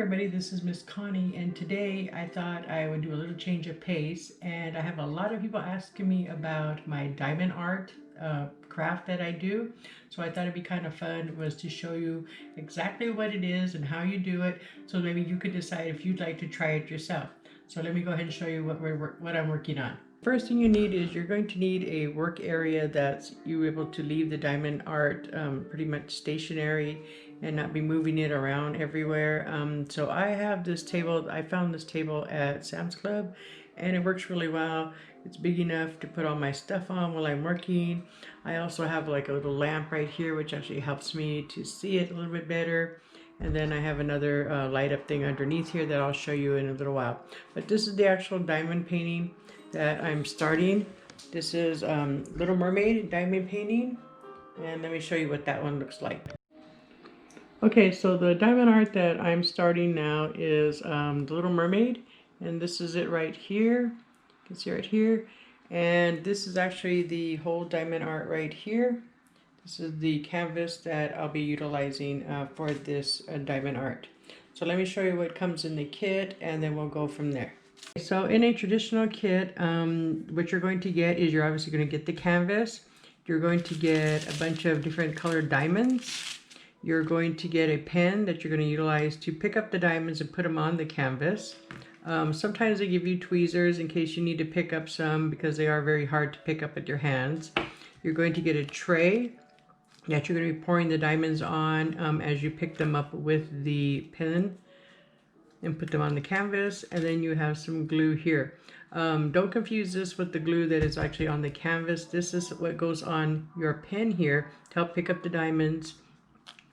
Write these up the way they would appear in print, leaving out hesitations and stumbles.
Everybody, this is Miss Connie, and today I thought I would do a little change of pace. And I have a lot of people asking me about my diamond art craft that I do. So I thought it'd be kind of fun was to show you exactly what it is and how you do it, so maybe you could decide if you'd like to try it yourself. So let me go ahead and show you what I'm working on. First thing you need is you're going to need a work area that's you able to leave the diamond art pretty much stationary and not be moving it around everywhere. So I have this table. I found this table at Sam's Club, and it works really well. It's big enough to put all my stuff on while I'm working. I also have like a little lamp right here, which actually helps me to see it a little bit better. And then I have another light up thing underneath here that I'll show you in a little while. But this is the actual diamond painting that I'm starting. This is Little Mermaid diamond painting, and let me show you what that one looks like. Okay, so the diamond art that I'm starting now is the Little Mermaid, and this is it right here. You can see right here, and this is actually the whole diamond art right here. This is the canvas that I'll be utilizing for this diamond art. So let me show you what comes in the kit, and then we'll go from there. So in a traditional kit, what you're going to get is you're obviously going to get the canvas. You're going to get a bunch of different colored diamonds. You're going to get a pen that you're going to utilize to pick up the diamonds and put them on the canvas. Sometimes they give you tweezers in case you need to pick up some because they are very hard to pick up with your hands. You're going to get a tray that you're going to be pouring the diamonds on as you pick them up with the pen and put them on the canvas. And then you have some glue here. Don't confuse this with the glue that is actually on the canvas. This is what goes on your pen here to help pick up the diamonds.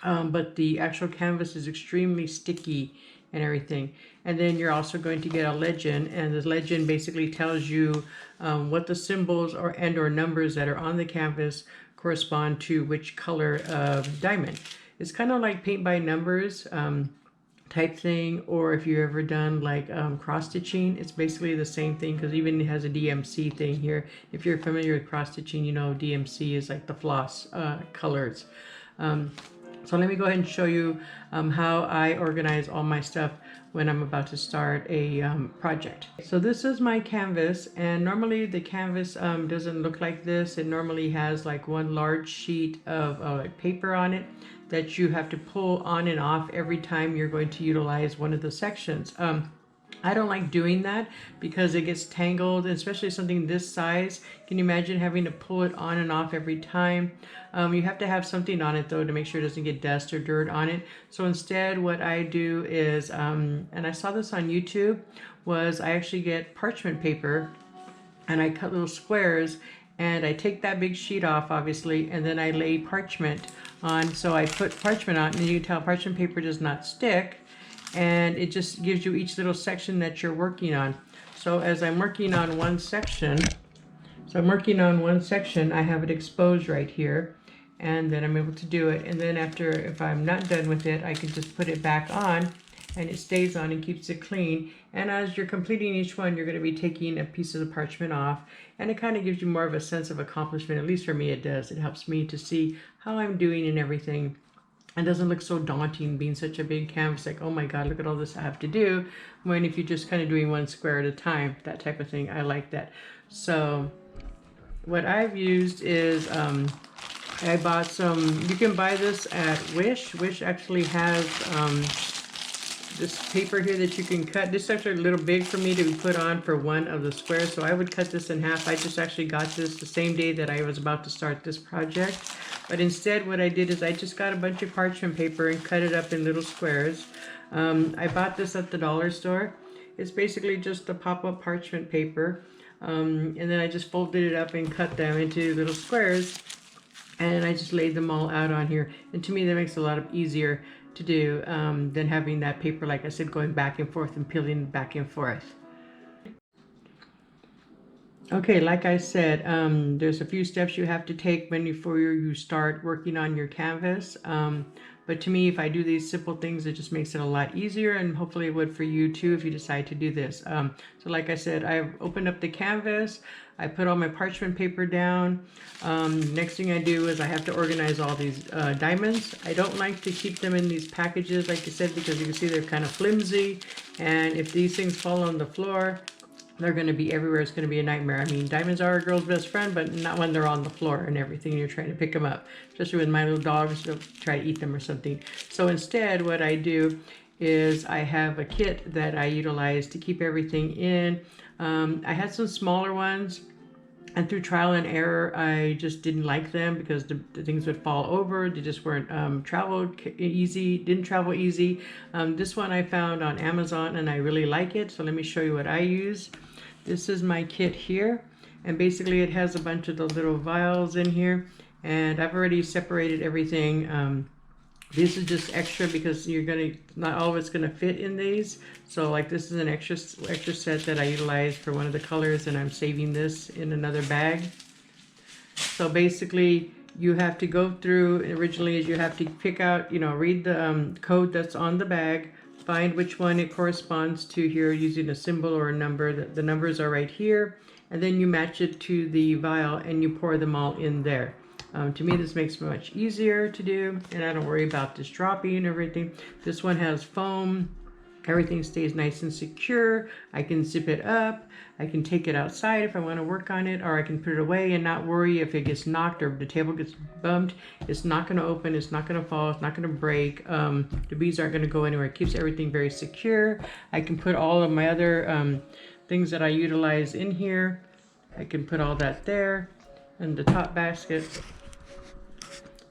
But the actual canvas is extremely sticky and everything. And then you're also going to get a legend, and the legend basically tells you what the symbols or numbers that are on the canvas correspond to which color of diamond. It's kind of like paint by numbers type thing, or if you've ever done like cross stitching, it's basically the same thing, because even it has a DMC thing here. If you're familiar with cross stitching, you know DMC is like the floss colors. So let me go ahead and show you how I organize all my stuff when I'm about to start a project. So this is my canvas, and normally the canvas doesn't look like this. It normally has like one large sheet of like paper on it that you have to pull on and off every time you're going to utilize one of the sections. I don't like doing that because it gets tangled, especially something this size. Can you imagine having to pull it on and off every time? You have to have something on it though to make sure it doesn't get dust or dirt on it. So instead what I do is, and I saw this on YouTube, was I actually get parchment paper and I cut little squares, and I take that big sheet off obviously, and then I lay parchment on. So I put parchment on, and you can tell parchment paper does not stick, and it just gives you each little section that you're working on. So as I'm working on one section, I have it exposed right here, and then I'm able to do it. And then after, if I'm not done with it, I can just put it back on, and it stays on and keeps it clean. And as you're completing each one, you're going to be taking a piece of the parchment off, and it kind of gives you more of a sense of accomplishment. At least for me it does. It helps me to see how I'm doing and everything. It doesn't look so daunting being such a big canvas, like, oh my god, look at all this I have to do, when if you're just kind of doing one square at a time, that type of thing. I like that. So what I've used is I bought some, you can buy this at Wish. Wish actually has this paper here that you can cut. This is actually a little big for me to put on for one of the squares, so I would cut this in half. I just actually got this the same day that I was about to start this project. But instead what I did is I just got a bunch of parchment paper and cut it up in little squares. I bought this at the dollar store. It's basically just a pop-up parchment paper. And then I just folded it up and cut them into little squares. And I just laid them all out on here. And to me that makes it a lot easier to do than having that paper, like I said, going back and forth and peeling back and forth. Okay, like I said, there's a few steps you have to take before you start working on your canvas. But to me, if I do these simple things, it just makes it a lot easier, and hopefully it would for you too if you decide to do this. So like I said, I've opened up the canvas. I put all my parchment paper down. Next thing I do is I have to organize all these diamonds. I don't like to keep them in these packages, like you said, because you can see they're kind of flimsy. And if these things fall on the floor, they're going to be everywhere. It's going to be a nightmare. I mean, diamonds are a girl's best friend, but not when they're on the floor and everything and you're trying to pick them up. Especially with my little dogs, they'll try to eat them or something. So instead, what I do is I have a kit that I utilize to keep everything in. I had some smaller ones, and through trial and error, I just didn't like them because the things would fall over. They just weren't didn't travel easy. This one I found on Amazon and I really like it. So let me show you what I use. This is my kit here. And basically it has a bunch of the little vials in here. And I've already separated everything. This is just extra because not all of it's gonna fit in these. So like this is an extra set that I utilize for one of the colors, and I'm saving this in another bag. So basically you have to go through, originally you have to pick out, read the code that's on the bag, find which one it corresponds to here using a symbol or a number. The numbers are right here, and then you match it to the vial and you pour them all in there. To me, this makes it much easier to do, and I don't worry about this dropping and everything. This one has foam. Everything stays nice and secure. I can zip it up. I can take it outside if I want to work on it, or I can put it away and not worry if it gets knocked or the table gets bumped. It's not going to open. It's not going to fall. It's not going to break. The beads aren't going to go anywhere. It keeps everything very secure. I can put all of my other things that I utilize in here. I can put all that there in the top basket.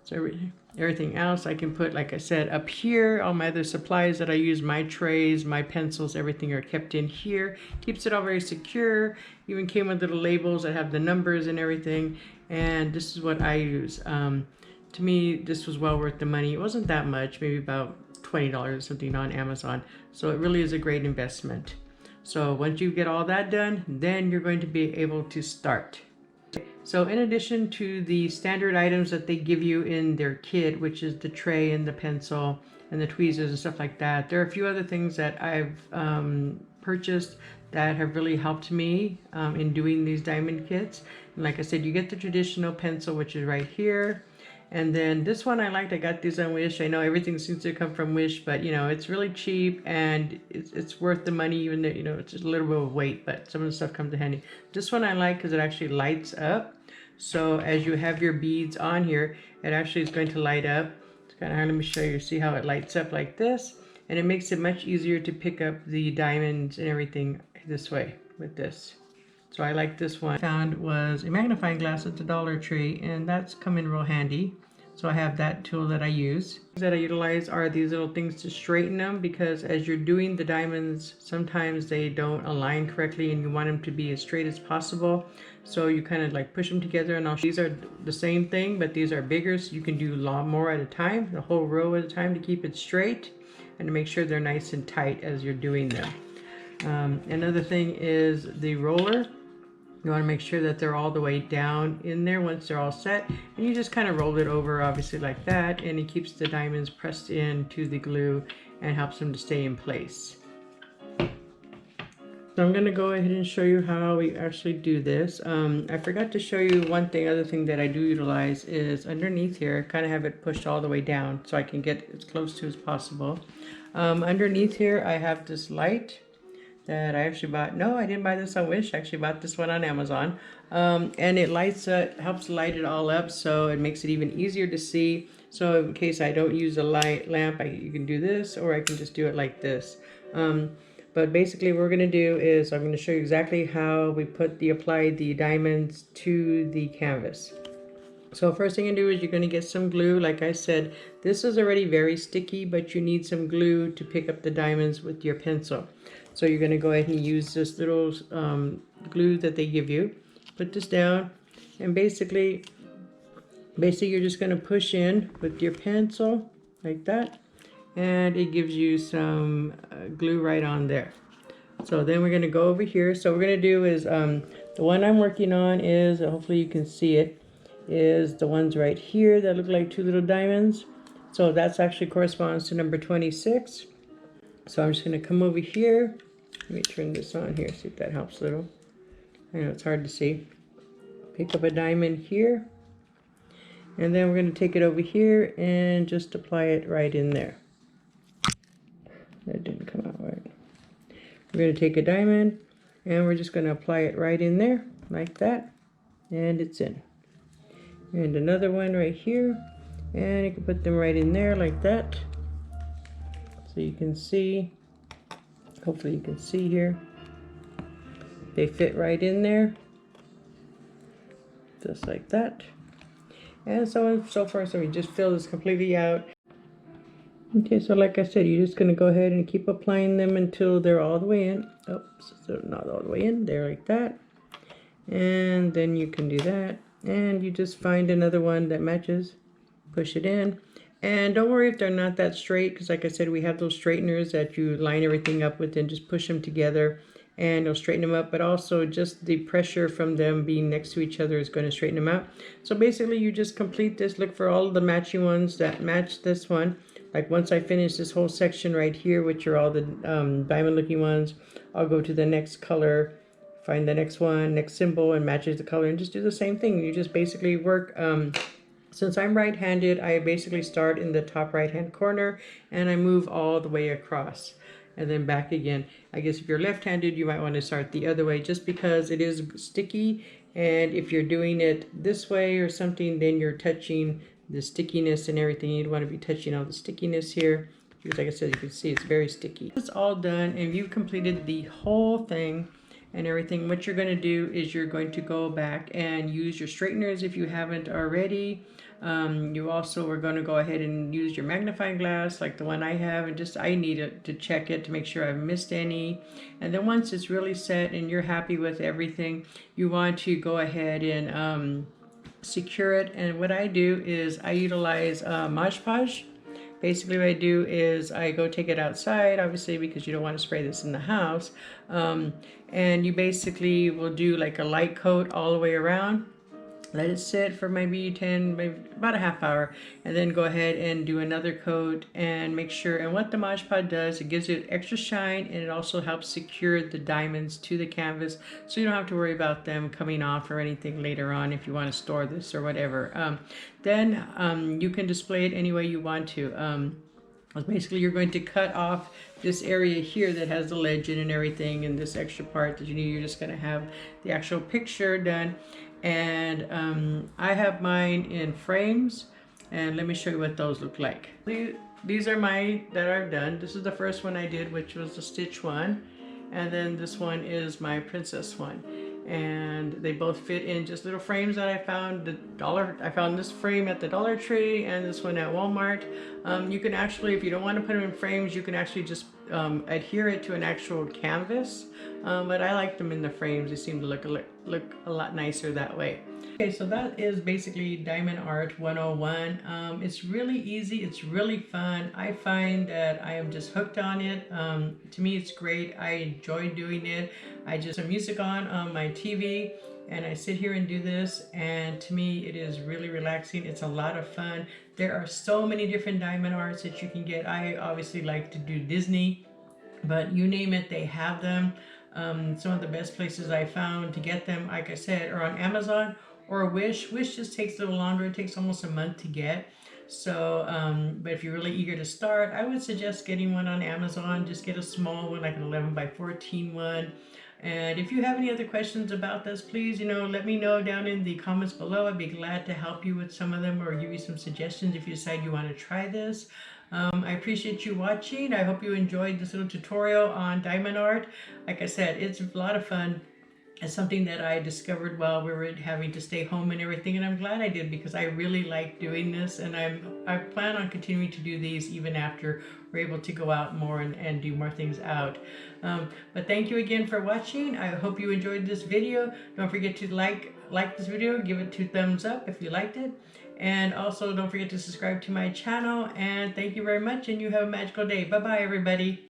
So everything else I can put, like I said, up here. All my other supplies that I use, my trays, my pencils, everything are kept in here. Keeps it all very secure. Even came with little labels that have the numbers and everything. And this is what I use. To me, this was well worth the money. It wasn't that much, maybe about $20 or something on Amazon. So it really is a great investment. So once you get all that done, then you're going to be able to start. So in addition to the standard items that they give you in their kit, which is the tray and the pencil and the tweezers and stuff like that, there are a few other things that I've purchased that have really helped me in doing these diamond kits. And like I said, you get the traditional pencil, which is right here. And then this one I liked. I got these on Wish. I know everything seems to come from Wish, but it's really cheap and it's worth the money, even though it's just a little bit of weight, but some of the stuff comes in handy. This one I like because it actually lights up. So as you have your beads on here, it actually is going to light up. It's kind of hard. Let me show you. See how it lights up like this, and it makes it much easier to pick up the diamonds and everything this way with this. So I like this one. I found was a magnifying glass at the Dollar Tree, and that's come in real handy. So I have that tool that I use. That I utilize are these little things to straighten them, because as you're doing the diamonds, sometimes they don't align correctly and you want them to be as straight as possible. So you kind of like push them together, and these are the same thing, but these are bigger, so you can do a lot more at a time, the whole row at a time, to keep it straight and to make sure they're nice and tight as you're doing them. Another thing is the roller. You want to make sure that they're all the way down in there once they're all set, and you just kind of roll it over, obviously, like that, and it keeps the diamonds pressed into the glue and helps them to stay in place. So I'm going to go ahead and show you how we actually do this. I forgot to show you other thing that I do utilize is underneath here, kind of have it pushed all the way down so I can get as close to as possible. Underneath here I have this light that I actually bought. No, I didn't buy this on Wish. I actually bought this one on Amazon. And it helps light it all up, so it makes it even easier to see. So in case I don't use a lamp, you can do this, or I can just do it like this. But basically what we're going to do is I'm going to show you exactly how we apply the diamonds to the canvas. So first thing you do is you're going to get some glue. Like I said, this is already very sticky, but you need some glue to pick up the diamonds with your pencil. So you're going to go ahead and use this little glue that they give you. Put this down, and basically you're just going to push in with your pencil like that, and it gives you some glue right on there. So then we're going to go over here. So what we're going to do is The one I'm working on is, hopefully you can see it, is the ones right here that look like two little diamonds. So that's actually corresponds to number 26. So I'm just going to come over here. Let me turn this on here, see if that helps a little. I know it's hard to see. Pick up a diamond here. And then we're going to take it over here and just apply it right in there. That didn't come out right. We're going to take a diamond and we're just going to apply it right in there like that. And it's in. And another one right here. And you can put them right in there like that. So you can see, hopefully you can see here. They fit right in there. Just like that. And so on and so forth. So we just fill this completely out. Okay, so like I said, you're just going to go ahead and keep applying them until they're all the way in. Oops, so not all the way in. There like that. And then you can do that. And you just find another one that matches. Push it in. And don't worry if they're not that straight, because like I said, we have those straighteners that you line everything up with and just push them together and it'll straighten them up. But also just the pressure from them being next to each other is going to straighten them out. So basically you just complete this, look for all of the matching ones that match this one. Like once I finish this whole section right here, which are all the diamond looking ones, I'll go to the next color, find the next one, next symbol, and matches the color, and just do the same thing. You just basically work, since I'm right-handed, I basically start in the top right-hand corner and I move all the way across and then back again. I guess if you're left-handed, you might want to start the other way just because it is sticky, and if you're doing it this way or something, then you're touching the stickiness and everything. You'd want to be touching all the stickiness here because like I said, you can see it's very sticky. It's all done and you've completed the whole thing and everything. What you're going to do is you're going to go back and use your straighteners if you haven't already. You also are going to go ahead and use your magnifying glass like the one I have, and just I need it to check it to make sure I've missed any. And then once it's really set and you're happy with everything, you want to go ahead and secure it. And what I do is I utilize Mod Podge. Basically what I do is I go take it outside, obviously because you don't want to spray this in the house. And you basically will do like a light coat all the way around. Let it sit for maybe about a half hour, and then go ahead and do another coat and make sure. And what the Mod Podge does, it gives it extra shine, and it also helps secure the diamonds to the canvas, so you don't have to worry about them coming off or anything later on if you want to store this or whatever. Then you can display it any way you want to. Basically, you're going to cut off this area here that has the legend and everything, and this extra part that you need. You're just going to have the actual picture done. And I have mine in frames, and let me show you what those look like. These are mine that I've done. This is the first one I did, which was the stitch one, and then this one is my princess one, and they both fit in just little frames that I found. I found this frame at the Dollar Tree and this one at Walmart. You can actually, if you don't want to put them in frames, you can actually just adhere it to an actual canvas. But I like them in the frames. They seem to look a lot nicer that way. Okay, so that is basically Diamond Art 101. It's really easy. It's really fun. I find that I am just hooked on it. To me, it's great. I enjoy doing it. I just have music on my TV, and I sit here and do this, and to me it is really relaxing. It's a lot of fun. There are so many different diamond arts that you can get. I obviously like to do Disney, but you name it, they have them. Some of the best places I found to get them, like I said, are on Amazon or Wish. Wish just takes a little longer. It takes almost a month to get. So, but if you're really eager to start, I would suggest getting one on Amazon. Just get a small one, like an 11 by 14 one. And if you have any other questions about this, please, let me know down in the comments below. I'd be glad to help you with some of them or give you some suggestions if you decide you want to try this. I appreciate you watching. I hope you enjoyed this little tutorial on diamond art. Like I said, it's a lot of fun. It's something that I discovered while we were having to stay home and everything, and I'm glad I did because I really like doing this, and I plan on continuing to do these even after we're able to go out more and do more things out. But thank you again for watching. I hope you enjoyed this video. Don't forget to like this video, give it 2 thumbs up if you liked it, and also don't forget to subscribe to my channel. And thank you very much, and you have a magical day. Bye bye everybody.